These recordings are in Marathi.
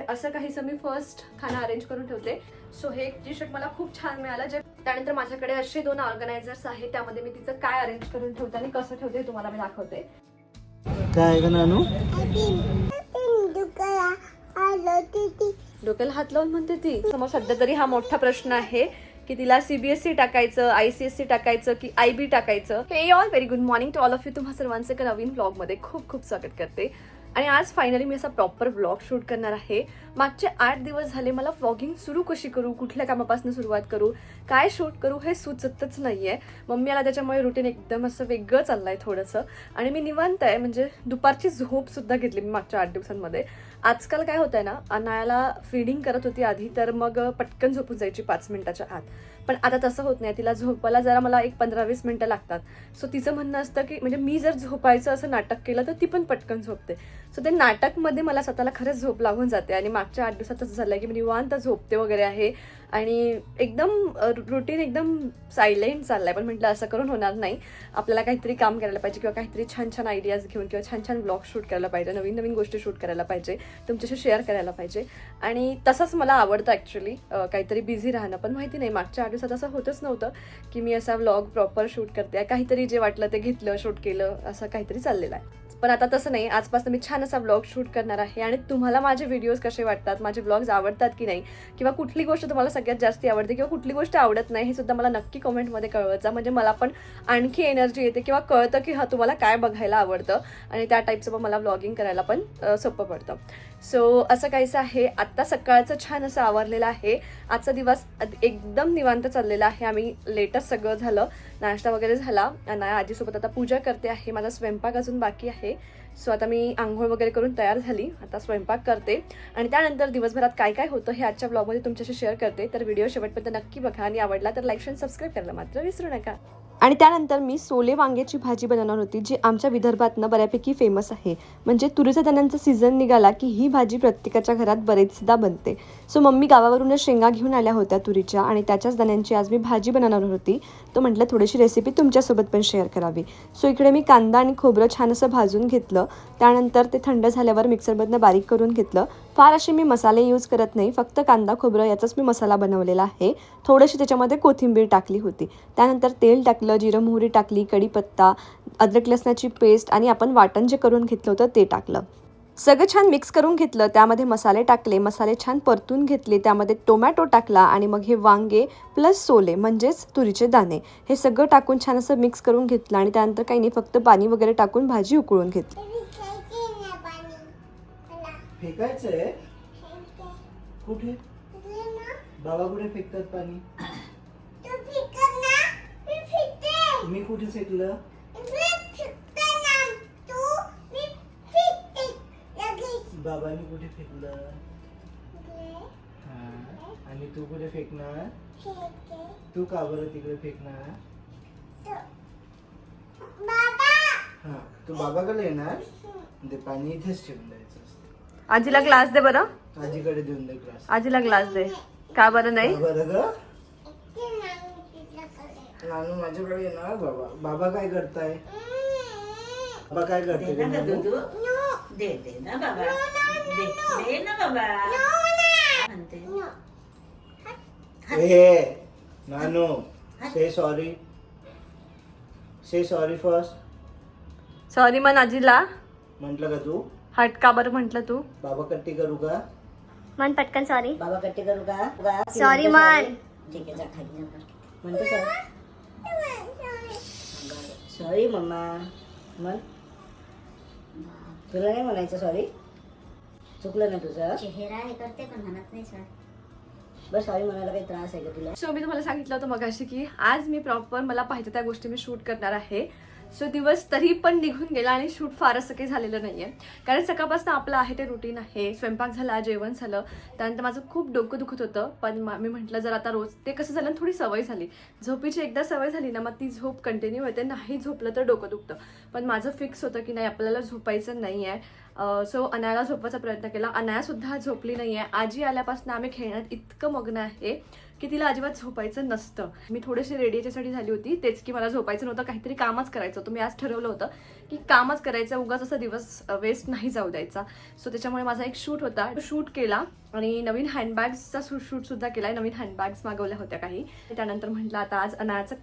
असं काहीसं मी फर्स्ट खाना अरेंज करून ठेवते. सो हे टी शर्ट मला खूप छान मिळालं. जे त्यानंतर माझ्याकडे असे 2 ऑर्गनायझर्स आहेत, त्यामध्ये मी तिचं काय अरेंज करून ठेवते आणि कसं ठेवते हे तुम्हाला मी दाखवते. काय ग नानू? डोक्याला हात लावून म्हणते ती. समोर सध्या तरी हा मोठा प्रश्न आहे की तिला CBSE टाकायचं, ICSE टाकायचं की IB टाकायचं. हे all very good morning to all of you. तुम्हा सर्वांचं एका नवीन ब्लॉगमध्ये खूप खूप स्वागत करते. आणि आज फायनली मी असा प्रॉपर ब्लॉग शूट करणार आहे. मागचे 8 दिवस झाले मला व्लॉगिंग सुरू कशी करू, कुठल्या कामापासून सुरुवात करू, काय शूट करू हे सुचतच नाहीये. मम्मी आला त्याच्यामुळे रुटीन एकदम असं वेगळं चाललंय थोडंसं. आणि मी निवांत आहे, म्हणजे दुपारची झोप सुद्धा घेतली मी मागच्या 8 दिवसांमध्ये. आजकाल काय होतंय ना, अनायाला फीडिंग करत होती आधी, तर मग पटकन झोपून जायची 5 मिनिटाच्या आत. पण आता तसं होत नाही. तिला झोपायला जरा मला एक 15-20 मिनिटं लागतात. सो तिचं म्हणणं असतं की म्हणजे मी जर झोपायचं असं नाटक केलं तर ती पण पटकन झोपते. सो ते नाटकमध्ये मला स्वतःला खरंच झोप लागून जाते. आणि मागच्या 8 दिवसात असं झालंय की मी निवांत झोपते वगैरे आहे आणि एकदम रुटीन एकदम सायलेंट चाललाय. पण म्हटलं असं करून होणार नाही, आपल्याला काहीतरी काम करायला पाहिजे किंवा काहीतरी छान छान आयडियाज घेऊन किंवा छान छान ब्लॉग शूट करायला पाहिजे, नवीन नवीन गोष्टी शूट करायला पाहिजे, तुमच्याशी शेअर करायला पाहिजे. आणि तसंच मला आवडतं ॲक्च्युली काहीतरी बिझी राहणं. पण माहिती नाही, मागच्या 8 दिवसात असं होतच नव्हतं की मी असा व्लॉग प्रॉपर शूट करते. काहीतरी जे वाटलं ते घेतलं, शूट केलं, असं काहीतरी चाललेलं आहे. पण आता तसं नाही. आजपासून मी छान असा व्लॉग शूट करणार आहे. आणि तुम्हाला माझे व्हिडिओज कसे वाटतात, माझे व्लॉग्स आवडतात की नाही, किंवा कुठली गोष्ट तुम्हाला सगळ्यात जास्त आवडते किंवा कुठली गोष्ट आवडत नाही, हे सुद्धा मला नक्की कमेंटमध्ये कळवत जा. म्हणजे मला पण आणखी एनर्जी येते किंवा कळतं की हा तुम्हाला काय बघायला आवडतं आणि त्या टाईपचं पण मला व्लॉगिंग करायला पण सोपं पडतं. सो असं काहीसं आहे. आत्ता सकाळचं छान असं आवरलेलं आहे. आजचा दिवस एकदम निवांत चाललेला आहे. आम्ही लेटच सगळं झालं, नाश्ता वगैरे झाला आणि आजीसोबत आता पूजा करते आहे. माझा स्वयंपाक अजून बाकी आहे. सो आता मी आंघोळ वगैरे करून तयार झाली, आता स्वयंपाक करते आणि त्यानंतर दिवसभरात काय काय होतं हे आजच्या ब्लॉगमध्ये तुमच्याशी शेअर करते. तर व्हिडिओ शेवटपर्यंत नक्की बघा आणि आवडला तर लाईक आणि सबस्क्राईब करायला मात्र विसरू नका. आणि त्यानंतर मी सोले वांग्याची भाजी बनवणार होती, जी आमच्या विदर्भातनं बऱ्यापैकी फेमस आहे. म्हणजे तुरीच्या दाण्यांचा सीझन निघाला की ही भाजी प्रत्येकाच्या घरात बरेचदा बनते. सो मम्मी गावावरूनच शेंगा घेऊन आल्या होत्या तुरीच्या आणि त्याच्याच दाण्यांची आज मी भाजी बनवणार होती. तो म्हटलं थोडीशी रेसिपी तुमच्यासोबत पण शेअर करावी. सो इकडे मी कांदा आणि खोबरं छान असं भाजून घेतलं. त्यानंतर ते थंड झाल्यावर मिक्सरमधनं बारीक करून घेतलं. फार असे मी मसाले यूज करत नाही, फक्त कांदा खोबरं याचाच मी मसाला बनवलेला आहे. थोडीशी त्याच्यामध्ये कोथिंबीर टाकली होती. त्यानंतर तेल टाकलं, जिरं मोहरी टाकली, कढीपत्ता, अद्रक लसणाची पेस्ट आणि आपण वाटण जे करून घेतलं होतं ते टाकलं. सगळं छान मिक्स करून घेतलं. त्यामध्ये मसाले टाकले, मसाले छान परतून घेतले. त्यामध्ये टोमॅटो टाकला आणि मग हे वांगे प्लस सोले म्हणजेच तुरीचे दाणे हे सगळं टाकून छान असं मिक्स करून घेतलं. आणि त्यानंतर काही नाही, फक्त पाणी वगैरे टाकून भाजी उकळून घेतली. फेकायचंय कुठे? बाबा कुठे फेकतात पाणी? मी कुठे फेकलं? बाबांनी कुठे फेकलं? आणि तू कुठे फेकणार? तू का बरं तिकडे फेकणार? हा, तू बाबाकडे येणार, ते पाणी इथेच ठेवून द्यायचं असतं. आजीला ग्लास दे बरं. आजीकडे देऊन दे ग्लास. आजीला ग्लास दे. का बरं नाही? बरं ग, नानू माझ्याकडे येणार. बाबा बाबा काय करताय? बाबा काय करते? दे ना बाबा, दे ना बाबा म्हणते. हे नानू, से सॉरी, से सॉरी फर्स्ट. सॉरी मन आजीला. म्हंटल का तू? हट का बरं म्हटलं तू? बाबा कट्टी करू का? मन पटकन सॉरी. बाबा कट्टी करू का? सॉरी मन. ठीक आहे, जा खाली जा. म्हणते सॉरी मम्मा. म्हण, तुला नाही म्हणायचं सॉरी? चुकलं ना तुझं? चेहरा हे करते पण म्हणत नाही सर. बस सॉरी म्हणायला काही त्रास आहे का तुला? सो मी तुम्हाला सांगितलं होतं मगाशी की आज मी प्रॉपर मला पाहिजे त्या गोष्टी मी शूट करणार आहे. सो दिवस तरी पण निघून गेला आणि शूट फार असं काही झालेलं नाही आहे. कारण सकाळपासून आपलं आहे ते रुटीन आहे. स्वयंपाक झाला, जेवण झालं, त्यानंतर माझं खूप डोकं दुखत होतं. पण मी म्हटलं जर आता रोज ते कसं झालं, थोडी सवय झाली झोपीची. एकदा सवय झाली ना मग ती झोप कंटिन्यू होते. नाही झोपलं तर डोकं दुखतं. पण माझं फिक्स होतं की नाही, आपल्याला झोपायचं नाही आहे. सो अनायाला झोपवायचा प्रयत्न केला. अनायासुद्धा झोपली नाही आहे. आजी आल्यापासून आम्ही खेळण्यात इतकं मग्न आहे की तिला अजिबात झोपायचं नसतं. मी थोडीशी रेडी याच्यासाठी झाली होती, तेच की मला झोपायचं नव्हतं, काहीतरी कामच करायचं होतं. मी आज ठरवलं होतं की कामच करायचं, उगाच असा दिवस वेस्ट नाही जाऊ द्यायचा. सो त्याच्यामुळे माझा एक शूट होता, शूट केला आणि नवीन हँडबॅग्सचा शूटसुद्धा केला आहे. नवीन हँडबॅग्स मागवल्या होत्या काही. त्यानंतर म्हटलं आता आज अनायाचं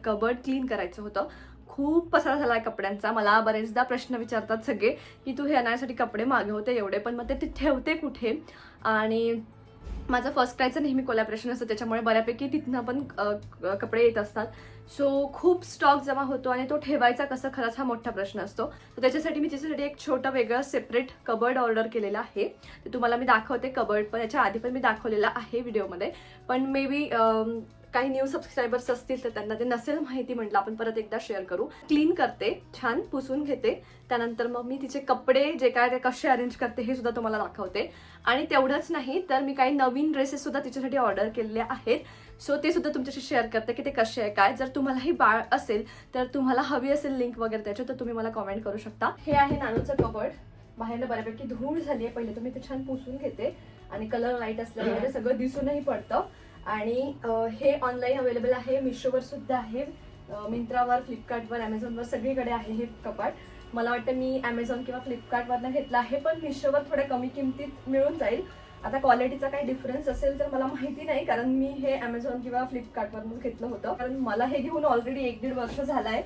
कबर्ड क्लीन करायचं होतं. खूप पसारा झाला आहे कपड्यांचा. मला बरेचदा प्रश्न विचारतात सगळे की तू हे अनायासाठी कपडे मागवते एवढे, पण मग ते ठेवते कुठे. आणि माझं फर्स्ट क्रायचं नेहमी कोलॅबरेशन असतं, त्याच्यामुळे बऱ्यापैकी तिथनं पण कपडे येत असतात. सो खूप स्टॉक जमा होतो आणि तो ठेवायचा कसं, खरंच हा मोठा प्रश्न असतो. तर त्याच्यासाठी मी तिच्यासाठी एक छोटं वेगळं सेपरेट कबर्ड ऑर्डर केलेलं आहे. ते तुम्हाला मी दाखवते कबर्ड, पण याच्या आधी पण मी दाखवलेलं आहे व्हिडिओमध्ये. पण मे बी काही न्यू सबस्क्रायबर्स असतील तर त्यांना ते नसेल माहिती, म्हटलं आपण परत एकदा शेअर करू. क्लीन करते, छान पुसून घेते, त्यानंतर मग मी तिचे कपडे जे काय ते कसे अरेंज करते हे सुद्धा तुम्हाला दाखवते. आणि तेवढंच नाही तर मी काही नवीन ड्रेसेस सुद्धा तिच्यासाठी ऑर्डर केलेले आहेत. सो ते सुद्धा तुमच्याशी शेअर करते की ते कसे आहे काय. जर तुम्हालाही बाळ असेल तर तुम्हाला हवी असेल लिंक वगैरे त्याची, तर तुम्ही मला कमेंट करू शकता. हे आहे नानूचं कबर्ड. बाहेरनं बऱ्यापैकी धूळ झाली आहे, पहिले तर मी ते छान पुसून घेते आणि कलर लाईट असल्यामुळे ते सगळं दिसूनही पडतं. आणि हे ऑनलाईन अवेलेबल आहे, मिशोवर सुद्धा आहे, मिंत्रावर, फ्लिपकार्टवर, ॲमेझॉनवर सगळीकडे आहे हे कपाट. मला वाटतं मी ॲमेझॉन किंवा फ्लिपकार्टवरनं घेतलं आहे, पण मिशोवर थोड्या कमी किमतीत मिळून जाईल. आता क्वालिटीचा काही डिफरन्स असेल तर मला माहिती नाही, कारण मी हे ॲमेझॉन किंवा फ्लिपकार्टवरून घेतलं होतं. कारण मला हे घेऊन ऑलरेडी 1-1.5 वर्ष झालं आहे.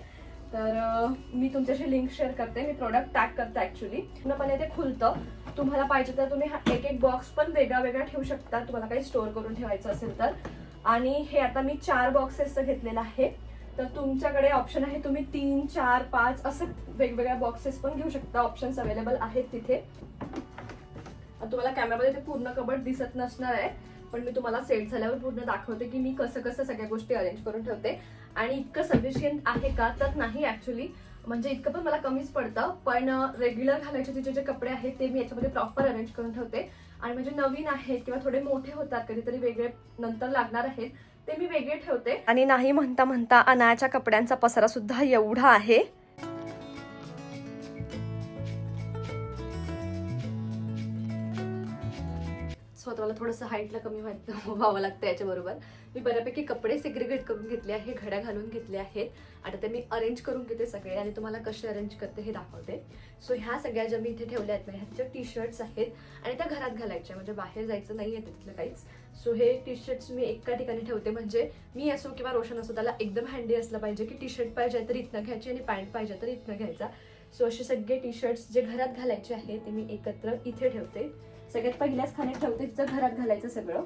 तर मी तुमच्याशी लिंक शेअर करते. मी प्रोडक्ट टॅग करते ॲक्च्युली. पूर्णपणे ते खुलतं. तुम्हाला पाहिजे तर तुम्ही हा एक बॉक्स पण वेगळा वेगळा ठेवू शकता, तुम्हाला काही स्टोअर करून ठेवायचं असेल तर. आणि हे आता मी 4 बॉक्सेसचं घेतलेलं आहे. तर तुमच्याकडे ऑप्शन आहे, तुम्ही 3, 4, 5 असं वेगवेगळ्या बॉक्सेस पण घेऊ शकता. ऑप्शन्स अवेलेबल आहेत तिथे. तुम्हाला कॅमेरामध्ये ते पूर्ण कबर्ड दिसत नसणार आहे, पण मी तुम्हाला सेट झाल्यावर पूर्ण दाखवते की मी कसं कसं सगळ्या गोष्टी अरेंज करून ठेवते. आणि इतकं सफिशियंट आहे का, तर नाही ॲक्च्युली. म्हणजे इतकं पण मला कमीच पडतं, पण रेग्युलर घालायचे तिचे जे कपडे आहेत ते मी याच्यामध्ये प्रॉपर अरेंज करून ठेवते. आणि म्हणजे नवीन आहेत किंवा थोडे मोठे होतात, कधीतरी वेगळे नंतर लागणार आहेत, ते मी वेगळे ठेवते. आणि नाही म्हणता म्हणता अनायाच्या कपड्यांचा पसारा सुद्धा एवढा आहे. स्वतःला थोडंसं हाईटला कमी व्हावं लागतं याच्याबरोबर. मी बऱ्यापैकी कपडे सेग्रिगेट करून घेतले आहे, घड्या घालून घेतले आहेत. आता ते मी अरेंज करून घेते सगळे आणि तुम्हाला कसे अरेंज करते हे दाखवते. सो ह्या सगळ्या ज्या मी इथे ठेवल्या आहेत ना, ह्याच्या टी-शर्ट्स आहेत आणि त्या घरात घालायच्या, म्हणजे बाहेर जायचं नाही आहे तिथलं काहीच. सो हे टी-शर्ट्स मी एका ठिकाणी ठेवते, म्हणजे मी असो किंवा रोशन असो त्याला एकदम हँडी असलं पाहिजे की टी-शर्ट पाहिजे तर इथनं घ्यायची आणि पॅन्ट पाहिजे तर इथनं घ्यायचा. सो असे सगळे टी-शर्ट्स जे घरात घालायचे आहे ते मी एकत्र इथे ठेवते. सगळ्यात पहिल्याच खाण्यात ठेवते तिचं घरात घालायचं सगळं.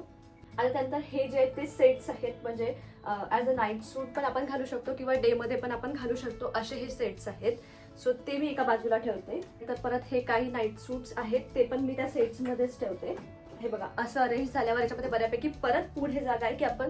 आणि त्यानंतर हे जे आहेत ते सेट्स आहेत, म्हणजे ॲज अ नाईट सूट पण आपण घालू शकतो किंवा डे मध्ये पण आपण घालू शकतो, असे हे सेट्स आहेत. सो ते मी एका बाजूला ठेवते. तर परत हे काही नाईट सूट्स आहेत ते पण मी त्या सेट्समध्येच ठेवते. हे बघा असं अरेंज झाल्यावर याच्यामध्ये बऱ्यापैकी परत पुढे जागा आहे की आपण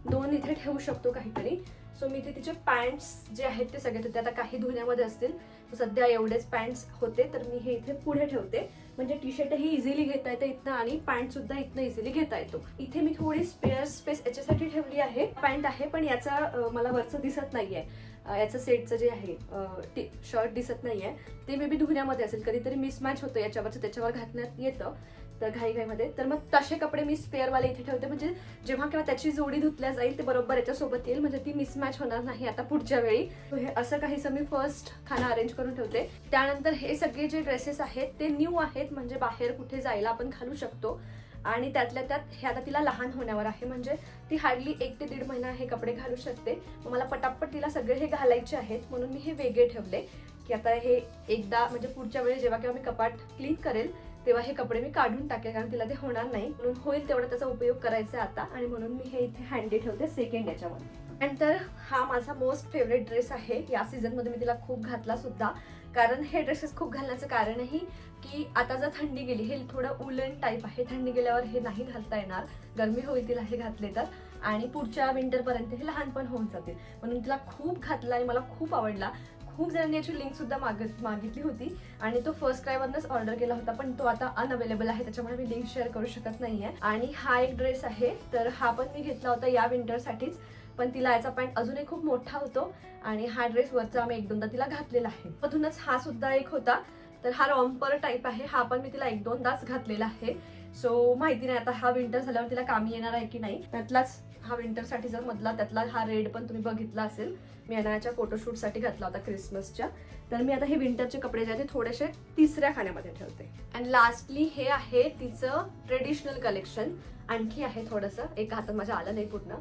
2 इथे ठेवू शकतो काहीतरी. सो मी इथे तिचे पॅन्ट्स जे आहेत ते सगळे ठेवते. आता काही धुण्यामध्ये असतील, सध्या एवढेच पॅन्ट्स होते तर मी हे इथे पुढे ठेवते, म्हणजे टी शर्टही इझिली घेता येते इथनं आणि पॅन्ट सुद्धा इथनं इझिली घेता येतो. इथे मी थोडी स्पेअर स्पेस याच्यासाठी ठेवली आहे. पॅन्ट आहे पण याचा मला वरचं दिसत नाहीये, याचं सेटचं जे आहे शर्ट दिसत नाहीये, ते मे बी धुण्यामध्ये असेल, कधीतरी मिसमॅच होतं याच्यावरचं त्याच्यावर घातण्यात येतं तर घाईघाईमध्ये. तर मग तसे कपडे मी स्पेअरवाले इथे ठेवते, म्हणजे जेव्हा केव्हा त्याची जोडी धुतल्या जाईल ते बरोबर याच्यासोबत येईल, म्हणजे ती मिसमॅच होणार नाही आता पुढच्या वेळी. हे असं काहीसं मी फर्स्ट खाना अरेंज करून ठेवते. त्यानंतर हे सगळे जे ड्रेसेस आहेत ते न्यू आहेत, म्हणजे बाहेर कुठे जायला आपण घालू शकतो. आणि त्यातल्या त्यात हे आता तिला लहान होण्यावर आहे, म्हणजे ती हार्डली 1 ते 1.5 महिना हे कपडे घालू शकते. मला पटापट तिला सगळे हे घालायचे आहेत, म्हणून मी हे वेगळे ठेवले की आता हे एकदा म्हणजे पुढच्या वेळी जेव्हा केव्हा मी कपाट क्लीन करेल तेव्हा हे कपडे मी काढून टाकेल, कारण तिला ते होणार नाही, म्हणून होईल तेवढा त्याचा उपयोग करायचा आता. आणि म्हणून मी हे इथे हँडी ठेवते सेकंड याच्यावर. नंतर हा माझा मोस्ट फेवरेट ड्रेस आहे. या सीझनमध्ये मी तिला खूप घातला सुद्धा, कारण हे ड्रेसेस खूप घालण्याचं कारणही की आता जर थंडी गेली, हे थोडं उलन टाईप आहे, थंडी गेल्यावर हे नाही घालता येणार, गरमी होईल तिला हे घातले तर, आणि पुढच्या विंटरपर्यंत हे लहान पण होऊन जातील. म्हणून तिला खूप घातला आणि मला खूप आवडला. खूप जणांनी याची लिंक सुद्धा मागितली होती आणि तो फर्स्ट क्रायवरनंच ऑर्डर केला होता, पण तो आता अनअवेलेबल आहे त्याच्यामुळे मी लिंक शेअर करू शकत नाहीये. आणि हा एक ड्रेस आहे, तर हा पण मी घेतला होता या विंटरसाठीच, पण तिला याचा पॅन्ट अजूनही खूप मोठा होतो आणि हा ड्रेस वरचा आम्ही 1-2दा तिला घातलेला आहे. मधूनच हा सुद्धा एक होता तर हा रॉम्पर टाईप आहे, हा पण मी तिला 1-2दाच घातलेला आहे. सो माहिती नाही आता हा विंटर झाल्यावर तिला कामी येणार आहे की नाही. त्यातलाच हा विंटरसाठीचा मधला त्यातला हा रेड पण तुम्ही बघितला असेल, मी अनायाच्या फोटोशूटसाठी घातला होता क्रिसमसच्या. तर मी आता हे विंटरचे कपडे जे आहेत ते थोडेसे तिसऱ्या खाण्यामध्ये ठेवते. अँड लास्टली हे आहे तिचं ट्रेडिशनल कलेक्शन. आणखी आहे थोडंसं, एका हातात माझ्या आलं नाही पूर्ण.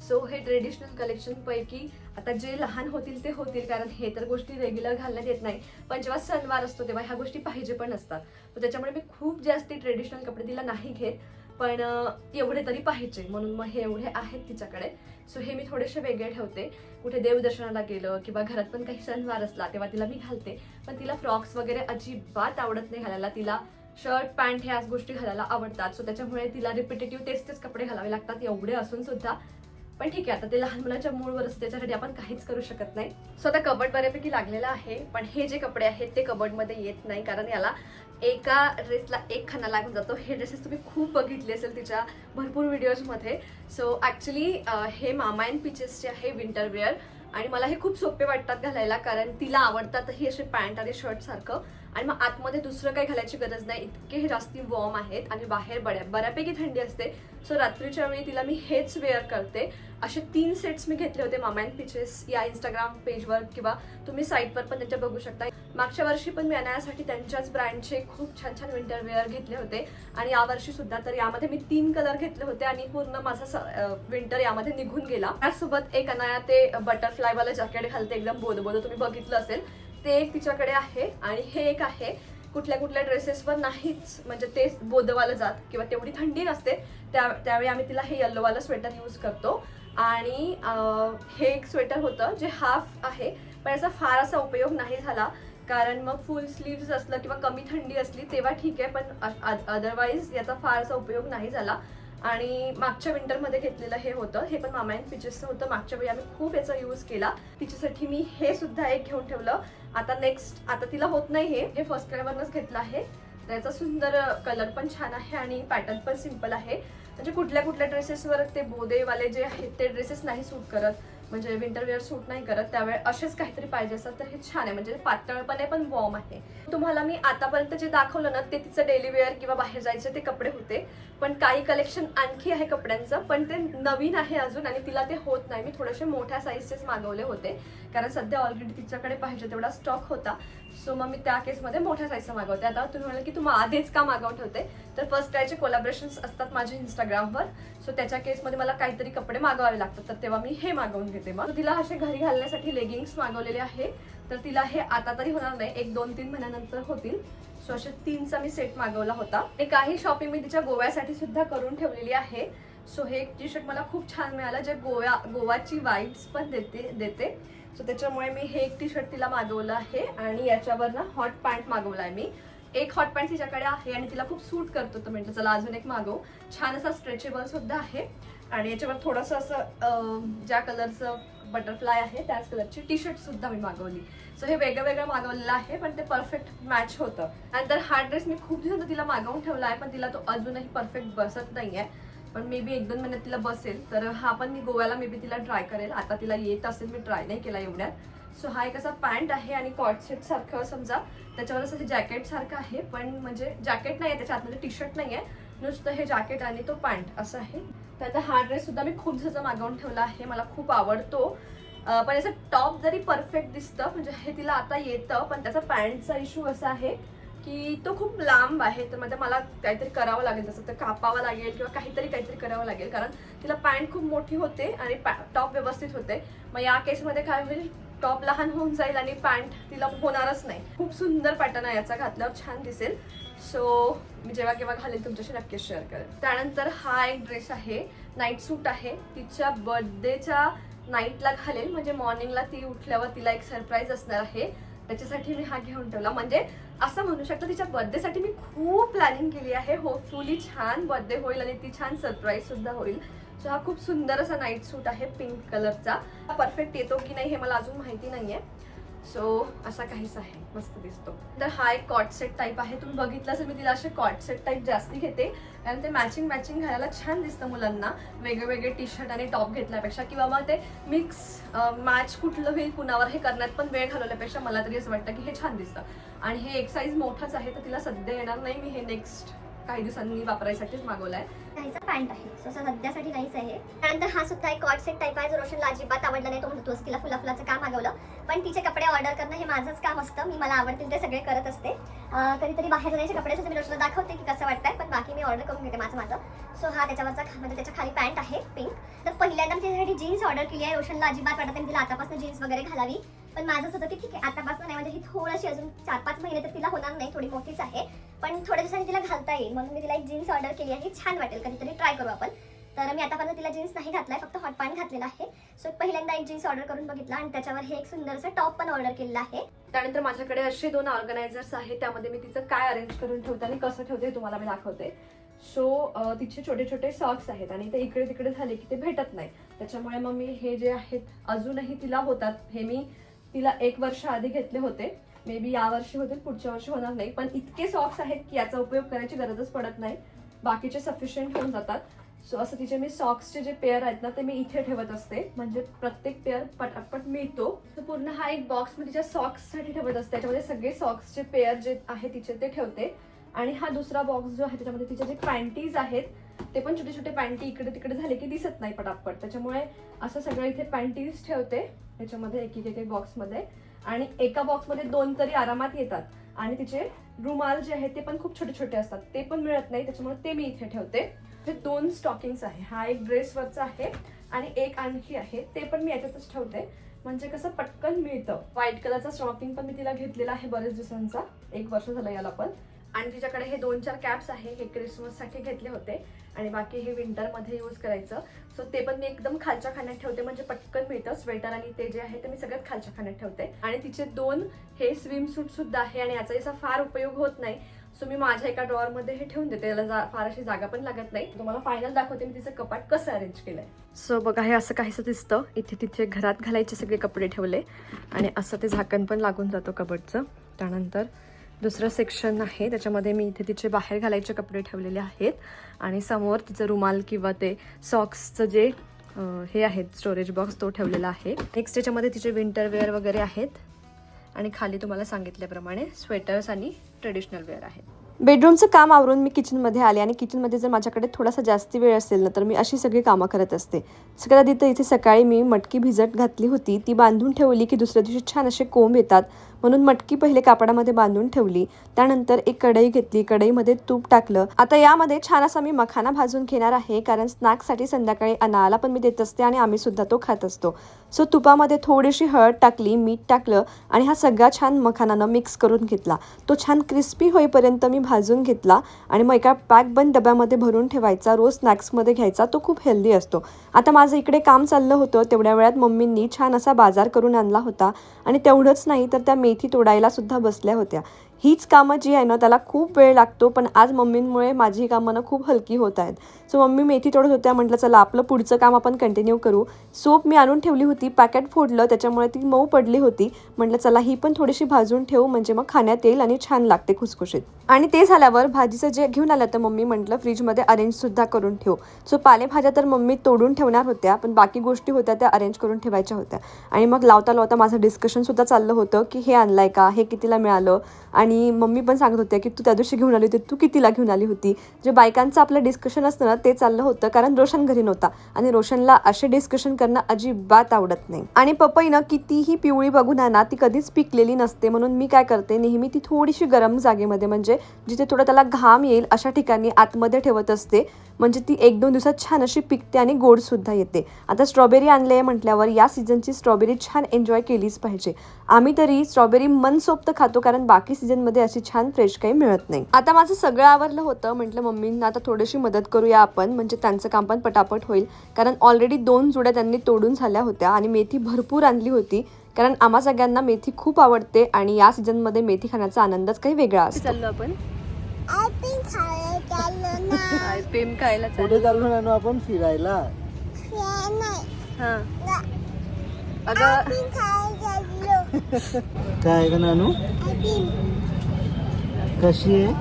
सो हे ट्रेडिशनल कलेक्शन पैकी आता जे लहान होतील ते होतील, कारण हे तर गोष्टी रेग्युलर घालण्यात येत नाही. पण जेव्हा सणवार असतो तेव्हा ह्या गोष्टी पाहिजे पण असतात. तर त्याच्यामुळे मी खूप जास्ती ट्रेडिशनल कपडे तिला नाही घेत, पण एवढे तरी पाहिजे म्हणून मग हे एवढे आहेत तिच्याकडे. सो हे मी थोडेसे वेगळे ठेवते. कुठे देवदर्शनाला गेलं किंवा घरात पण काही सणवार असला तेव्हा तिला मी घालते. पण तिला फ्रॉक्स वगैरे अजिबात आवडत नाही घालायला. तिला शर्ट पॅन्ट ह्याच गोष्टी घालायला आवडतात. सो त्याच्यामुळे तिला रिपिटेटिव्ह तेच कपडे घालावे लागतात एवढे असून सुद्धा. पण ठीक आहे, आता ते लहान मुलाच्या मूळवर असतं, त्याच्यासाठी आपण काहीच करू शकत नाही. सो आता कबड बऱ्यापैकी लागलेला आहे, पण हे जे कपडे आहेत ते कबडमध्ये येत नाही, कारण याला एका ड्रेसला एक खाना लागून जातो. हे ड्रेसेस तुम्ही खूप बघितले असेल तिच्या भरपूर व्हिडिओजमध्ये. सो ॲक्च्युली हे मामा अँड पीचेसचे आहे विंटर वेअर, आणि मला हे खूप सोपे वाटतात घालायला, कारण तिला आवडतातही असे पॅन्ट आणि शर्ट सारखं. आणि मग आतमध्ये दुसरं काही घालायची गरज नाही, इतके हे जास्ती वॉर्म आहेत आणि बाहेर बऱ्यापैकी थंडी असते. सो रात्रीच्या वेळी तिला मी हेच वेअर करते. असे 3 सेट्स मी घेतले होते मामा अँड पीचेस या इंस्टाग्राम पेजवर, किंवा तुम्ही साईटवर पण त्यांच्या बघू शकता. मागच्या वर्षी पण मी अनायासाठी त्यांच्याच ब्रँडचे खूप छान छान विंटर वेअर घेतले होते, आणि यावर्षी सुद्धा. तर यामध्ये मी 3 कलर घेतले होते आणि पूर्ण माझा विंटर यामध्ये निघून गेला. त्याचसोबत एक अनाया ते बटरफ्लायवाला जॅकेट घालते, एकदम बोधबोध, तुम्ही बघितलं असेल ते एक तिच्याकडे आहे. आणि हे एक आहे, कुठल्या ड्रेसेसवर नाहीच म्हणजे ते बोधवालं जात किंवा तेवढी थंडी नसते त्यावेळी आम्ही तिला हे येल्लोवालं स्वेटर यूज करतो. आणि हे एक स्वेटर होतं जे हाफ आहे, पण याचा फार असा उपयोग नाही झाला, कारण मग फुल स्लीव्स असलं किंवा कमी थंडी असली तेव्हा ठीक आहे, पण अदरवाईज याचा फार असा उपयोग नाही झाला. आणि मागच्या विंटरमध्ये घेतलेलं हे होतं, हे पण मामा अँड पीचेसचं होतं. मागच्या वेळी आम्ही खूप याचा यूज केला. तिच्यासाठी मी हे सुद्धा एक घेऊन ठेवलं. आता तिला होत नाही, हे फर्स्ट क्रायवरनंच घेतलं आहे. त्याचा सुंदर कलर पण छान आहे आणि पॅटर्न पण सिम्पल आहे. म्हणजे कुठल्या ड्रेसेसवर ते बोदेवाले जे आहेत ते ड्रेसेस नाही सूट करत, म्हणजे विंटर वेअर सूट नाही करत, त्यावेळी असेच काहीतरी पाहिजे असतात. तर हे छान आहे, म्हणजे पातळ पण आहे पण वॉर्म आहे. तुम्हाला मी आतापर्यंत जे दाखवलं ना ते तिचं डेली वेअर किंवा बाहेर जायचे ते कपडे होते. पण काही कलेक्शन आणखी आहे कपड्यांचं, पण ते नवीन आहे अजून आणि तिला ते होत नाही. मी थोडेसे मोठ्या साईजचेच मागवले होते, कारण सध्या ऑलरेडी तिच्याकडे पाहिजे तेवढा स्टॉक होता. सो मग मी त्या केसमध्ये मोठ्या साईजचा मागवते. आता तुम्ही म्हणाल की तू आधीच का मागवून ठेवते, तर फर्स्ट क्रायचे कोलॅबरेशन्स असतात माझे इंस्टाग्रामवर. सो त्याच्या केसमध्ये मला काहीतरी कपडे मागवावे लागतात, तर तेव्हा मी हे मागवून घेते. मग तिला असे घरी घालण्यासाठी लेगिंग्स मागवलेले आहे, तर तिला हे आता तरी होणार नाही, 1-2-3 महिन्यानंतर होतील. सो असे 3चा मी सेट मागवला होता. आणि काही शॉपिंग मी तिच्या गोव्यासाठी सुद्धा करून ठेवलेली आहे. सो हे एक टी शर्ट मला खूप छान मिळालं, जे गोवाची वाईब्स पण देते. सो त्याच्यामुळे मी हे एक टी शर्ट तिला मागवलं आहे. आणि याच्यावर ना हॉट पॅन्ट मागवला आहे मी. एक हॉट पॅन्ट तिच्याकडे आहे आणि तिला खूप सूट करतो, तर म्हटलं चला अजून एक मागवू. छान असा स्ट्रेचेबल सुद्धा आहे. आणि याच्यावर थोडंसं असं ज्या कलरचं बटरफ्लाय आहे त्याच कलरची टी शर्ट सुद्धा मी मागवली. सो हे वेगळं मागवलेलं आहे, पण ते परफेक्ट मॅच होतं. नंतर हा ड्रेस मी खूप दिवस तिला मागवून ठेवला आहे, पण तिला तो अजूनही परफेक्ट बसत नाही आहे. पण मे बी 1-2 महिन्यात तिला बसेल. तर हा पण मी गोव्याला मे बी तिला ट्राय करेल. आता तिला येत असेल, मी ट्राय नाही केला एवढ्यात. सो हा एक असा पॅन्ट आहे आणि कॉट सेट सारखं समजा, त्याच्यावर असं हे जॅकेट सारखं आहे, पण म्हणजे जॅकेट नाही आहे, त्याच्या आतमध्ये टी शर्ट नाही आहे, नुसतं हे जॅकेट आणि तो पॅन्ट असं आहे. तर आता हा ड्रेस सुद्धा मी खूप दिवसाचा मागवून ठेवला आहे, मला खूप आवडतो. पण याचं टॉप जरी परफेक्ट दिसतं, म्हणजे हे तिला आता येतं, पण त्याचा पॅन्टचा इश्यू असा आहे की तो खूप लांब आहे. तर म्हणजे मला काहीतरी करावं लागेल, जसं तर कापावं लागेल किंवा काहीतरी करावं लागेल, कारण तिला पॅन्ट खूप मोठी होते आणि टॉप व्यवस्थित होते. मग या केसमध्ये काय होईल, टॉप लहान होऊन जाईल आणि पॅन्ट तिला होणारच नाही. खूप सुंदर पॅटर्न आहे याचा, घातल्यावर छान दिसेल. सो मी जेव्हा केव्हा घालेल तुमच्याशी नक्कीच शेअर करेल. त्यानंतर हा एक ड्रेस आहे, नाईट सूट आहे. तिच्या बर्थडेच्या नाईटला घालेल, म्हणजे मॉर्निंगला ती उठल्यावर तिला एक सरप्राईज असणार आहे, त्याच्यासाठी मी हा घेऊन ठेवला. म्हणजे असं म्हणू शकतो तिच्या बर्थडेसाठी मी खूप प्लॅनिंग केली आहे. होपफुली छान बर्थडे होईल आणि ती छान सरप्राईज सुद्धा होईल. सो हा खूप सुंदर असा नाईट सूट आहे पिंक कलरचा. हा परफेक्ट येतो की नाही हे मला अजून माहिती नाहीये, सो असा काहीच आहे, मस्त दिसतो. तर हा एक कॉट सेट टाईप आहे. तुम्ही बघितलं असेल मी तिला असे कॉट सेट टाईप जास्ती घेते, कारण ते मॅचिंग घालायला छान दिसतं मुलांना. वेगळे टी शर्ट आणि टॉप घेतल्यापेक्षा किंवा मग ते मिक्स मॅच कुठलं होईल कुणावर हे करण्यात पण वेळ घालवल्यापेक्षा मला तरी असं वाटतं की हे छान दिसतं. आणि हे एक साईज मोठाच आहे, तर तिला सध्या येणार नाही. मी हे नेक्स्ट काही दिवसांनी वापरायसाठीच मागवलाय. काहीचा पॅन्ट आहे, सो सध्यासाठी नाहीच आहे. त्यानंतर हा सुद्धा एक कॉट सेट टाईप आहे, जो रोशनला अजिबात आवडला नाही. तो म्हणतो तिला फुलाचं काम मागवलं, पण तिचे कपडे ऑर्डर करणं हे माझंच काम असतं. मी मला आवडतील ते सगळे करत असते. कधीतरी बाहेर जाण्याचे कपडे सुद्धा मी रोशनला दाखवते की कसं वाटतंय, पण बाकी मी ऑर्डर करून घेते माझं. सो हा त्याच्यावरचा म्हणजे त्याच्या खाली पॅन्ट आहे पिंक. तर पहिल्यांदा मी त्याच्यासाठी जीन्स ऑर्डर केली आहे. रोशनला अजिबात वाटत नाही तिला आतापासून जीन्स वगैरे घालावी, पण माझंच होतं की ठीक आहे आतापासून नाही, म्हणजे ही थोडीशी अजून 4-5 महिने तर तिला होणार नाही, थोडी मोठीच आहे, पण थोड्या दिवसांनी तिला घालता येईल. म्हणून मी तिला एक जीन्स ऑर्डर केली आहे. छान वाटेल, कधीतरी ट्राय करू आपण. तर मी आतापर्यंत तिला जीन्स नाही घातलाय, फक्त हॉट पॅन्ट घातलेला आहे. सो पहिल्यांदा एक जीन्स ऑर्डर करून बघितला आणि त्याच्यावर हे एक सुंदरसं टॉप पण ऑर्डर केलेला आहे. त्यानंतर माझ्याकडे असे 2 ऑर्गनायझर्स आहेत, त्यामध्ये मी तिचं काय अरेंज करून ठेवते आणि कसं ठेवते हे तुम्हाला मी दाखवते. सो तिचे छोटे छोटे सॉक्स आहेत आणि ते इकडे तिकडे झाले की ते भेटत नाही, त्याच्यामुळे मग मी हे जे आहेत अजूनही तिला होतात. हे मी तिला 1 वर्ष आधी घेतले होते, मे बी या वर्षी होतील, पुढच्या वर्षी होणार नाही. पण इतके सॉक्स आहेत की याचा उपयोग करायची गरजच पडत नाही, बाकीचे सफिशियंट होऊन जातात. सो असं तिचे मी सॉक्सचे जे पेअर आहेत ना ते मी इथे ठेवत असते, म्हणजे प्रत्येक पेअर पटापट मिळतो. तर पूर्ण हा एक बॉक्स मी तिच्या सॉक्ससाठी ठेवत असते, त्याच्यामध्ये सगळे सॉक्सचे पेअर जे आहे तिचे ते ठेवते. आणि हा दुसरा बॉक्स जो आहे त्याच्यामध्ये तिच्या जे पॅन्टीज आहेत ते पण छोटे छोटे पॅन्टी इकडे तिकडे झाले की दिसत नाही पटापट, त्याच्यामुळे असं सगळं इथे पॅन्टीज ठेवते त्याच्यामध्ये एक बॉक्समध्ये. आणि एका बॉक्समध्ये 2 तरी आरामात येतात. आणि तिचे रुमाल जे आहेत ते पण खूप छोटे छोटे असतात, ते पण मिळत नाही, त्याच्यामुळे ते मी इथे ठेवते. हे 2 स्टॉकिंग्स आहे, हा एक ड्रेसवरचा आहे आणि एक आणखी आहे, ते पण मी याच्यातच ठेवते, म्हणजे कसं पटकन मिळतं. व्हाईट कलरचा स्टॉकिंग पण मी तिला घेतलेला आहे बरेच दिवसांचा, 1 वर्ष झालं याला पण. आणि तिच्याकडे हे 2-4 कॅप्स आहे, हे क्रिसमससाठी घेतले होते आणि बाकी हे विंटरमध्ये यूज करायचं. सो ते पण मी एकदम खालच्या खाण्यात ठेवते, म्हणजे पटकन मिळतं. स्वेटर आणि ते जे आहे ते मी सगळ्यात खालच्या खाण्यात ठेवते. आणि तिचे 2 हे स्विम सूट सुद्धा आहे आणि याचा याचा फार उपयोग होत नाही, सो मी माझ्या एका ड्रॉअरमध्ये हे ठेवून देते, याला फार अशी जागा पण लागत नाही. तुम्हाला फायनल दाखवते मी तिचं कपाट कसं अरेंज केलंय. सो बघा, हे असं काहीसं दिसतं. इथे तिथे घरात घालायचे सगळे कपडे ठेवले आणि असं ते झाकण पण लागून जातो कबडचं. त्यानंतर दुसरं सेक्शन आहे, त्याच्यामध्ये मी इथे तिचे बाहेर घालायचे कपडे ठेवलेले आहेत आणि समोर तिचं रुमाल किंवा ते सॉक्सचं जे हे आहेत स्टोरेज बॉक्स तो ठेवलेला आहे. नेक्स्ट त्याच्यामध्ये तिचे विंटर वेअर वगैरे आहेत आणि खाली तुम्हाला सांगितल्याप्रमाणे स्वेटर्स आणि ट्रेडिशनल वेअर आहेत. बेडरूमचं काम आवरून मी किचनमध्ये आले आणि किचनमध्ये जर माझ्याकडे थोडासा जास्ती वेळ असेल ना तर मी अशी सगळी कामं करत असते. सगळ्यात आधी तर इथे सकाळी मी मटकी भिजत घातली होती, ती बांधून ठेवली की दुसऱ्या दिवशी छान असे कोंब येतात, म्हणून मटकी पहिले कापडामध्ये बांधून ठेवली. त्यानंतर एक कढई घेतली, कढईमध्ये तूप टाकलं. आता यामध्ये छान असा मी मखाना भाजून घेणार आहे, कारण स्नॅक्ससाठी संध्याकाळी अनाला पण मी देत असते आणि आम्ही सुद्धा तो खात असतो. सो तुपामध्ये थोडीशी हळद टाकली, मीठ टाकलं आणि हा सगळा छान मखानानं मिक्स करून घेतला. तो छान क्रिस्पी होईपर्यंत मी भाजून घेतला आणि मग एका पॅकबंद डब्यामध्ये भरून ठेवायचा, रोज स्नॅक्समध्ये घ्यायचा, तो खूप हेल्दी असतो. आता माझं इकडे काम चाललं होतं, तेवढ्या वेळात मम्मींनी छान असा बाजार करून आणला होता आणि तेवढंच नाही तर त्या मेथी तोडायला सुद्धा बसल्या होत्या. हीच कामं जी आहे ना त्याला खूप वेळ लागतो, पण आज मम्मींमुळे माझी कामं ना खूप हलकी होत आहेत. सो मम्मी मेथी तोडत होत्या, म्हटलं चला आपलं पुढचं काम आपण कंटिन्यू करू. सोप मी आणून ठेवली होती, पॅकेट फोडलं, त्याच्यामुळे ती मऊ पडली होती. म्हटलं चला ही पण थोडीशी भाजून ठेवू, म्हणजे मग खाण्यात येईल आणि छान लागते खुसखुशीत. आणि ते झाल्यावर भाजीचं जे घेऊन आलं तर मम्मी म्हटलं फ्रीजमध्ये अरेंजसुद्धा करून ठेवू. सो पालेभाज्या तर मम्मी तोडून ठेवणार होत्या, पण बाकी गोष्टी होत्या त्या अरेंज करून ठेवायच्या होत्या. आणि मग लावता लावता माझं डिस्कशनसुद्धा चाललं होतं की हे आणलंय का, हे कितीला मिळालं. आणि मम्मी पण सांगत होत्या की तू त्या दिवशी घेऊन आली होती, तू कितीला घेऊन आली होती. जे बायकांचं आपलं डिस्कशन असतं ना ते चाललं होतं, कारण रोशन घरी नव्हता आणि रोशनला असे डिस्कशन करणं अजिबात आवडत नाही. आणि पपईनं कितीही पिवळी बघून ना ती कधीच पिकलेली नसते, म्हणून मी काय करते नेहमी ती थोडीशी गरम जागेमध्ये, म्हणजे जिथे थोडं त्याला घाम येईल अशा ठिकाणी आतमध्ये ठेवत असते, म्हणजे ती 1-2 दिवसात छान अशी पिकते आणि गोडसुद्धा येते. आता स्ट्रॉबेरी आणले आहे म्हटल्यावर या सीझनची स्ट्रॉबेरी छान एन्जॉय केलीच पाहिजे. आम्ही तरी स्ट्रॉबेरी मनसोक्त खातो, कारण बाकी सीझनमध्ये अशी छान फ्रेश काही मिळत नाही. आता माझं सगळं आवरलं होतं, म्हटलं मम्मींना आता थोडीशी मदत करूया आपण, म्हणजे त्यांचं काम पण पटापट होईल, कारण ऑलरेडी 2 जुड्या त्यांनी तोडून झाल्या होत्या आणि मेथी भरपूर आणली होती, कारण आम्हा सगळ्यांना मेथी खूप आवडते आणि या सीझनमध्ये मेथी खाण्याचा आनंदच काही वेगळा असतो. चाललो आपण आईस्क्रीम खायला कुठे चाललो ना आपण फिरायला. अगं काय ग नानू कशी आहे?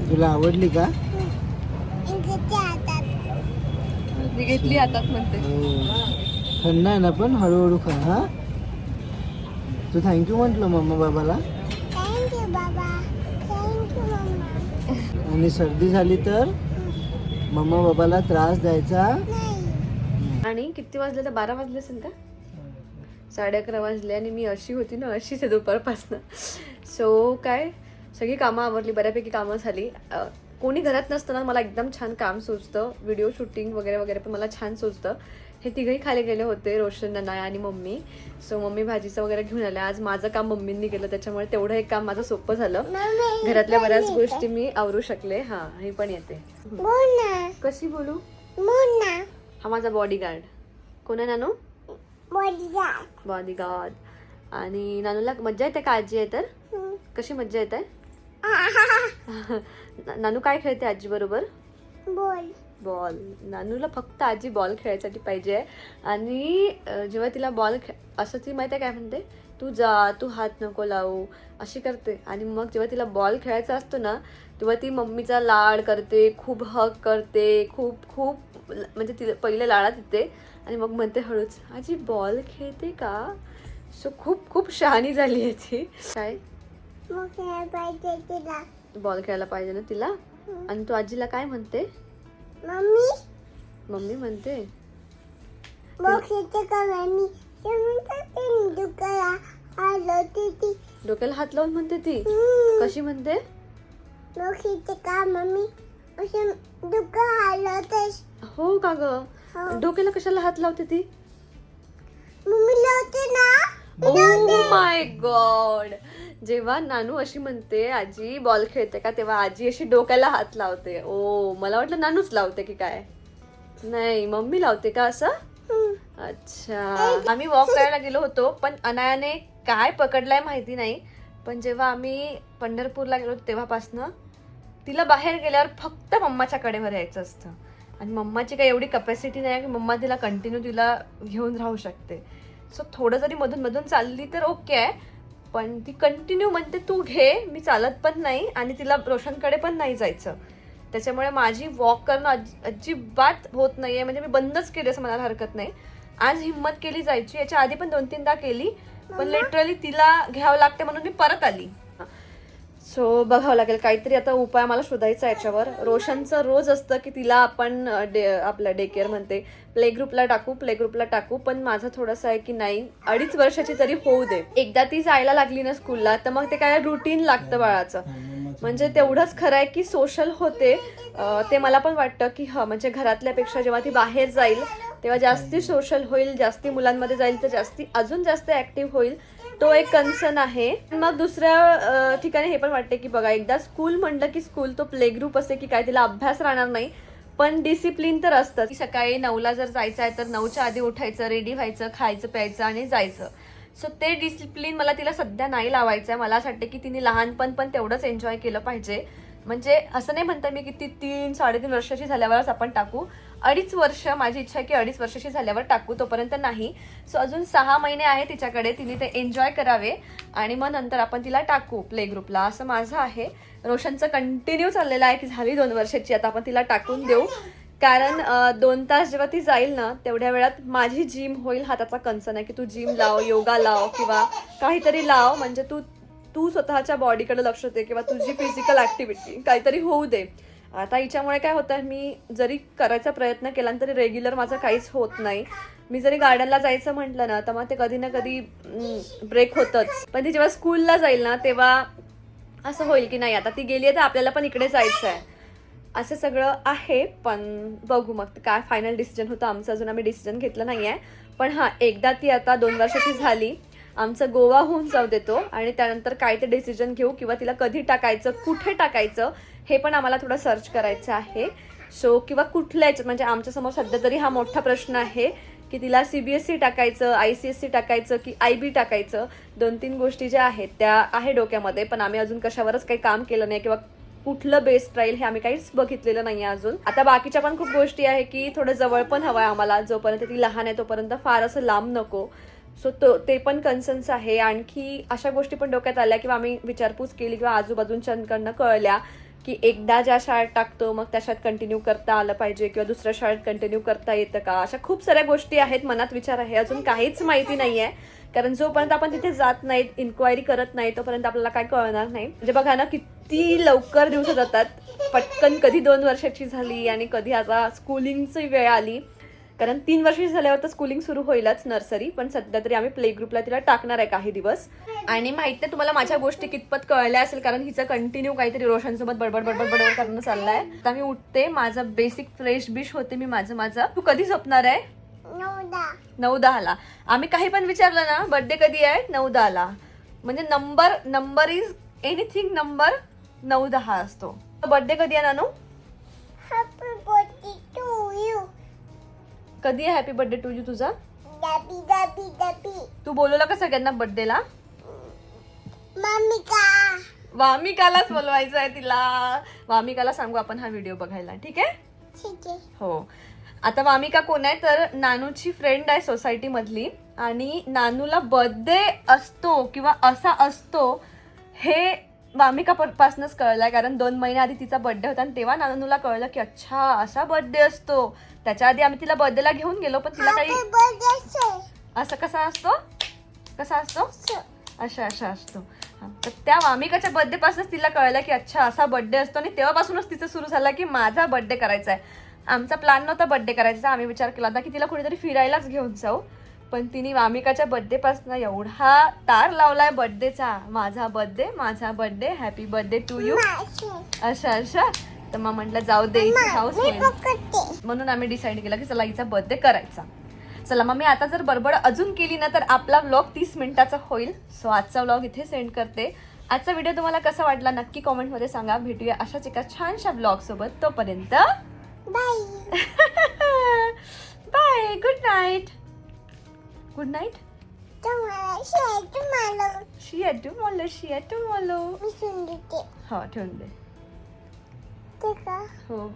तुला आवडली का? ती घेतली हातात म्हणते. थंड आहे ना पण हळूहळू खा. हा तू थँक्यू म्हटलं मम्मा बाबाला. आणि सर्दी झाली तर मम्मा बाबाला त्रास द्यायचा. आणि किती वाजले तर 12 वाजले असेल का? 11:30 वाजले आणि मी अशी होती ना, अशीच आहे दुपारपासनं. सो काय सगळी कामं आवरली, बऱ्यापैकी कामं झाली. कोणी घरात नसताना मला एकदम छान काम सुचतं, व्हिडिओ शूटिंग वगैरे वगैरे पण मला छान सुचतं. हे तिघही खाली गेले होते, रोशन, ननाया आणि मम्मी. सो मम्मी भाजीचं वगैरे घेऊन आल्या. आज माझं काम मम्मींनी केलं, त्याच्यामुळे तेवढं एक काम माझं सोपं झालं. घरातल्या बऱ्याच गोष्टी मी आवरू शकले. हा ही पण येते. कशी बोलू? हा माझा बॉडीगार्ड. कोण आहे नानू? बॉडीगार्ड. आणि नानूला मज्जा येते का आजी आहे तर? कशी मज्जा येते? नानू काय खेळते आजी बरोबर? बॉल. नानूला फक्त आजी बॉल खेळायसाठी पाहिजे. आणि जेव्हा तिला बॉल असं ती माहिती आहे काय म्हणते, तू जा, तू हात नको लावू, अशी करते. आणि मग जेव्हा तिला बॉल खेळायचा असतो ना, तेव्हा ती मम्मीचा लाड करते, खूप हग करते, खूप खूप म्हणजे तिला पहिले लाडात येते आणि मग म्हणते हळूच, आजी बॉल खेळते का? सो खूप खूप शहाणी झाली आहे ती. काय बॉल खेळायला पाहिजे ना तिला. आणि तू आजीला काय म्हणते? मम्मी म्हणते. डोक्याला हात लावून म्हणते ती. कशी म्हणते? हो का ग? डोक्याला कशाला हात लावते ती? Oh my God. जेव्हा नानू अशी म्हणते आजी बॉल खेळते का, तेव्हा आजी अशी डोक्याला हात लावते. ओ मला वाटलं नानूच लावते की काय. नाही मम्मी लावते का असं? अच्छा. आम्ही वॉक करायला गेलो होतो, पण अनायाने काय पकडलाय माहिती नाही. पण जेव्हा आम्ही पंढरपूरला गेलो तेव्हापासनं तिला बाहेर गेल्यावर फक्त मम्माच्या कडेवर यायचं असतं. आणि मम्माची काही एवढी कपॅसिटी नाही की मम्मा तिला कंटिन्यू तिला घेऊन राहू शकते. सो थोडं जरी मधून मधून चालली तर ओके आहे, पण ती कंटिन्यू म्हणते तू घे, मी चालत पण नाही आणि तिला रोशनकडे पण नाही जायचं. त्याच्यामुळे माझी वॉक करणं अजिबात होत नाही आहे. म्हणजे मी बंदच केली असं म्हणायला हरकत नाही. आज हिंमत केली जायची, याच्या आधी पण 2-3दा केली, पण लिटरली तिला घ्यावं लागते म्हणून मी परत आली. सो बघावं लागेल काहीतरी आता उपाय मला शोधायचा याच्यावर. रोशनचं रोज असतं की तिला आपण आपल्या डे केअर म्हणते प्ले ग्रुपला टाकू, पण माझं थोडंसं आहे की नाही 2.5 वर्षाची तरी होऊ दे. एकदा ती जायला लागली ना स्कूलला तर मग ते काय रुटीन लागतं बाळाचं. म्हणजे तेवढंच खरं आहे की सोशल होते. ते मला पण वाटतं की म्हणजे घरातल्यापेक्षा जेव्हा ती बाहेर जाईल तेव्हा जास्ती सोशल होईल, जास्ती मुलांमध्ये जाईल तर अजून जास्त ऍक्टिव्ह होईल. तो एक कन्सर्न आहे. मग दुसऱ्या ठिकाणी हे पण वाटते की बघा एकदा स्कूल म्हणलं की स्कूल तो प्ले ग्रुप असते की काय तिला अभ्यास राहणार नाही, पण डिसिप्लिन तर असतं. सकाळी 9ला जर जायचं आहे तर 9च्या आधी उठायचं, रेडी व्हायचं, खायचं प्यायचं आणि जायचं. सो ते डिसिप्लिन मला तिला सध्या नाही लावायचं आहे. मला असं वाटतं की तिने लहानपण पण तेवढंच एन्जॉय केलं पाहिजे. म्हणजे असं नाही म्हणता मी की ती 3-3.5 वर्षाची झाल्यावरच आपण टाकू. 2.5 वर्ष माझी इच्छा आहे की 2.5 वर्षाची झाल्यावर टाकू, तोपर्यंत नाही. सो अजून 6 महिने आहे तिच्याकडे, तिने ते एन्जॉय करावे आणि मग नंतर आपण तिला टाकू प्ले ग्रुपला, असं माझं आहे. रोशनचं कंटिन्यू चाललेलं आहे की झाली 2 वर्षाची आता आपण तिला टाकून देऊ. कारण 2 तास जेव्हा ती जाईल ना तेवढ्या वेळात माझी जिम होईल हा त्याचा कन्सर्न आहे की तू जिम लाव, योगा लाव किंवा काहीतरी लाव. म्हणजे तू स्वतःच्या बॉडीकडे लक्ष दे किंवा तुझी फिजिकल ऍक्टिव्हिटी काहीतरी होऊ दे. आता हिच्यामुळे काय होतं, मी जरी करायचा प्रयत्न केला तरी रेग्युलर माझं काहीच होत नाही. मी जरी गार्डनला जायचं म्हटलं ना तर मग ते कधी ना कधी ब्रेक होतंच. पण ती जेव्हा स्कूलला जाईल ना तेव्हा असं होईल की नाही आता ती गेली आहे तर आपल्याला पण इकडे जायचं आहे, असं सगळं आहे. पण बघू मग काय फायनल डिसिजन होतं आमचं, अजून आम्ही डिसिजन घेतलं नाही आहे. पण हां एकदा ती आता 2 वर्षाची झाली, आमचं गोवा होऊन जाऊ देतो आणि त्यानंतर काय ते डिसिजन घेऊ किंवा तिला कधी टाकायचं, कुठे टाकायचं हे पण आम्हाला थोडं सर्च करायचं आहे. सो किंवा कुठल्या याच्यात म्हणजे आमच्यासमोर सध्या तरी हा मोठा प्रश्न आहे की तिला CBSE टाकायचं, ICSE टाकायचं की IB टाकायचं. 2-3 गोष्टी ज्या आहेत त्या आहे डोक्यामध्ये, पण आम्ही अजून कशावरच काही काम केलं नाही किंवा कुठलं बेस्ट राहील हे आम्ही काहीच बघितलेलं नाहीये अजून. आता बाकीच्या पण खूप गोष्टी आहे की थोडं जवळ पण हवंय आम्हाला, जोपर्यंत ती लहान आहे तोपर्यंत फार असं लांब नको. सो ते पण कन्सर्न्स आहे. आणखी अशा गोष्टी पण डोक्यात आल्या किंवा आम्ही विचारपूस केली किंवा आजूबाजूंच्याकडनं कळल्या की एकदा ज्या शाळेत टाकतो मग त्या शाळेत कंटिन्यू करता आलं पाहिजे किंवा दुसऱ्या शाळेत कंटिन्यू करता येतं का. अशा खूप साऱ्या गोष्टी आहेत, मनात विचार आहे. अजून काहीच माहिती नाही आहे, कारण जोपर्यंत आपण तिथे जात नाहीत, इन्क्वायरी करत नाही तोपर्यंत आपल्याला काय कळणार नाही. म्हणजे बघा ना किती लवकर दिवस जातात, पटकन कधी 2 वर्षाची झाली आणि कधी आता स्कूलिंगची वेळ आली. कारण 3 वर्षाची झाल्यावर तर स्कूलिंग सुरू होईलच, नर्सरी. पण सध्या तरी आम्ही प्ले ग्रुपला तिला टाकणार आहे काही दिवस. आणि माहित नाही तुम्हाला माझ्या गोष्टी कितपत कळल्या असेल, कारण हिचं कंटिन्यू काहीतरी रोशनसोबत बडबड बडबड बडबड करणं चाललंय. आता मी उठते, माझं बेसिक फ्रेश बिश होते मी माझं. तू कधी झोपणार आहे? 9-10ला. आम्ही काही पण विचारलं ना बर्थडे कधी आहे, 9-10ला. म्हणजे नंबर इज एनिथिंग, नंबर 9-10 असतो. बर्थडे कधी आहे नानू? Happy birthday to you. कधी आहे हॅपी बर्थडे टू यू तुझा? Dabby. तू बोलवलं का सगळ्यांना बर्थडेला? Mamika. वामिकालाच बोलवायचं आहे तिला. वामिकाला सांगू आपण हा व्हिडिओ बघायला, ठीक आहे? ठीक आहे. हो. आता वामिका कोण आहे तर नानूची फ्रेंड आहे सोसायटी मधली. आणि नानूला बर्थडे असतो किंवा असा असतो हे वामिका पासूनच कळलंय. कारण 2 महिन्याआधी तिचा बर्थडे होता आणि तेव्हा नानूला कळलं की अच्छा असा बर्थडे असतो. त्याच्या आधी आम्ही तिला बर्थडेला घेऊन गेलो, पण तिला काही Happy birthday sir. असं कसा असतो अशा असतो. तर त्या वामिकाच्या बर्थडे पासूनच तिला कळलं की अच्छा असा बर्थडे असतो. आणि तेव्हापासूनच तिचं सुरू झालं की माझा बर्थडे करायचा आहे. आमचा प्लॅन नव्हता बर्थडे करायचा. आम्ही विचार केला होता की तिला कुठेतरी फिरायलाच घेऊन जाऊ, पण तिने वामिकाच्या बर्थडे पासून एवढा तार लावलाय बर्थडेचा. माझा birthday happy birthday to you अशा. तर मग म्हटलं जाऊ दे, हाऊस होईल. म्हणून आम्ही डिसाईड केलं की चला हिचा बर्थडे करायचा. चला मग मी आता जर बडबड अजून केली ना तर आपला व्लॉग 30 मिनिटाचा होईल. सो आजचा व्लॉग इथे सेंड करते. आजचा व्हिडिओ तुम्हाला कसा वाटला नक्की कॉमेंटमध्ये सांगा. भेटूया अशाच एका छानशा ब्लॉग सोबत. तोपर्यंत Bye. बाय. Good night. तुम्हाला शिया टुमॉलो. मी सुंदर हो ठेवून दे. ते का हो.